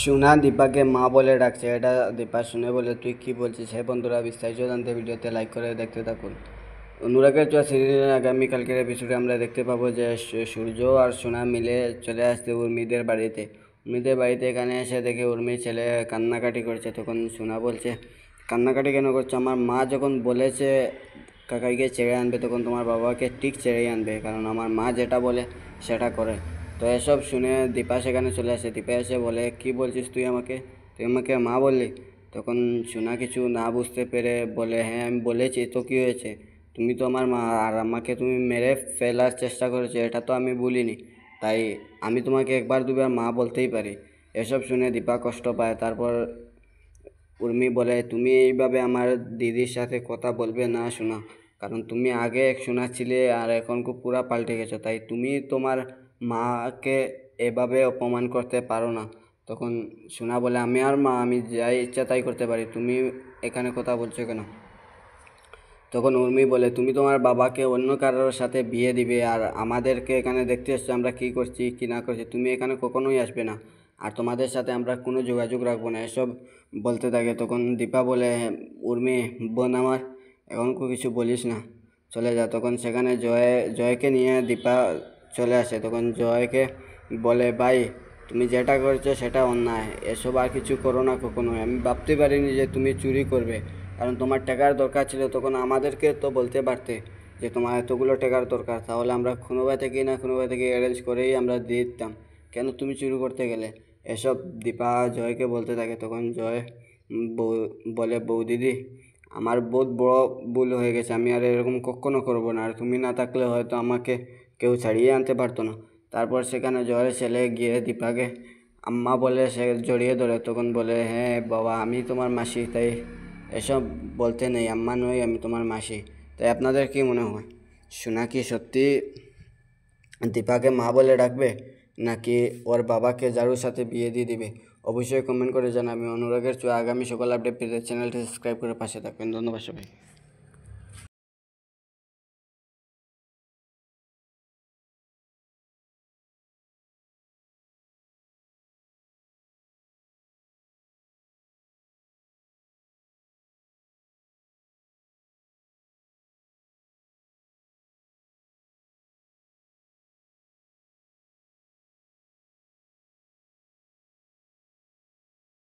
সোনা দীপাকে মা বলে ডাকছে। এটা দীপা শুনে বলে, তুই কি বলছিস? হ্যাঁ বন্ধুরা, বিস্তারিত জানতে ভিডিওতে লাইক করে দেখতে থাকুন। অনুরাগের ছোঁয়া সিরিজের আগামীকালকের এপিসোডে আমরা দেখতে পাবো যে সূর্য আর সোনা মিলে চলে আসছে উর্মিদের বাড়িতে। উর্মিদের বাড়িতে এখানে এসে দেখে উর্মির ছেলে কান্নাকাটি করছে। তখন সোনা বলছে, কান্নাকাটি কেন করছো? আমার মা যখন বলেছে কাকাইকে ছেড়ে আনবে, তখন তোমার বাবাকে ঠিক ছেড়েই আনবে, কারণ আমার মা যেটা বলে সেটা করে। তো এসব শুনে দীপা সেখানে চলে আসে। দীপা এসে বলে, কি বলছিস তুই আমাকে মা বললি? তখন সোনা কিছু না বুঝতে পেরে বলে, হ্যাঁ আমি বলেছি তো, কী হয়েছে? তুমি তো আমার মা, আর আমাকে তুমি মেরে ফেলার চেষ্টা করেছো, এটা তো আমি বলিনি। তাই আমি তোমাকে একবার দুবার মা বলতেই পারি। এসব শুনে দীপা কষ্ট পায়। তারপর উর্মি বলে, তুমি এইভাবে আমার দিদির সাথে কথা বলবে না শোনা, কারণ তুমি আগে এক শোনা ছিলে আর এখন খুব পুরা পাল্টে গেছো। তাই তুমি তোমার মাকে এভাবে অপমান করতে পারো না। তখন শোনা বলে, আমি আর মা, আমি যাই ইচ্ছা তাই করতে পারি, তুমি এখানে কথা বলছো কেন? তখন উর্মি বলে, তুমি তোমার বাবাকে অন্য কারোর সাথে বিয়ে দিবে, আর আমাদেরকে এখানে দেখতে এসছো আমরা কী করছি কী না করছি, তুমি এখানে কখনোই আসবে না, আর তোমাদের সাথে আমরা কোনো যোগাযোগ রাখবো না, এসব বলতে থাকে। তখন দীপা বলে, উর্মি বোন আমার, এখন কিছু বলিস না, চলে যা। তখন সেখানে জয়কে নিয়ে দীপা চলে আসে। তখন জয়কে বলে, ভাই তুমি যেটা করছো সেটা অন্যায়, এসব আর কিছু করো না কখনোই। আমি ভাবতে পারিনি যে তুমি চুরি করবে, কারণ তোমার টাকার দরকার ছিল, তখন আমাদেরকে তো বলতে পারতে যে তোমার এতগুলো টাকার দরকার, তাহলে আমরা কোনোভাবে থেকে না কোনোভাবে থেকে অ্যারেঞ্জ করেই আমরা দিয়ে দিতাম। কেন তুমি চুরি করতে গেলে? এসব দীপা জয়কে বলতে থাকে। তখন জয় বলে, বৌদিদি আমার বহুত বড় ভুল হয়ে গেছে, আমি আর এরকম কখনো করবো না, আর তুমি না থাকলে হয়তো আমাকে কেউ ছাড়িয়ে আনতে পারতো না। তারপর সেখানে জয়ের ছেলে গিয়ে দীপাকে আম্মা বলে সে জড়িয়ে ধরে। তখন বলে, হ্যাঁ বাবা, আমি তোমার মাসি, তাই এসব বলতে নেই, আম্মা নই, আমি তোমার মাসি। তাই আপনাদের কি মনে হয়, সোনা কি সত্যি দীপাকে মা বলে ডাকবে, নাকি ওর বাবাকে জারুর সাথে বিয়ে দিয়ে দিবে? অবশ্যই কমেন্ট করে জানাবেন। অনুরাগের ছোঁয়া আগামী সকল আপডেট পেতে চ্যানেলটি সাবস্ক্রাইব করে পাশে থাকবেন। ধন্যবাদ সবাই।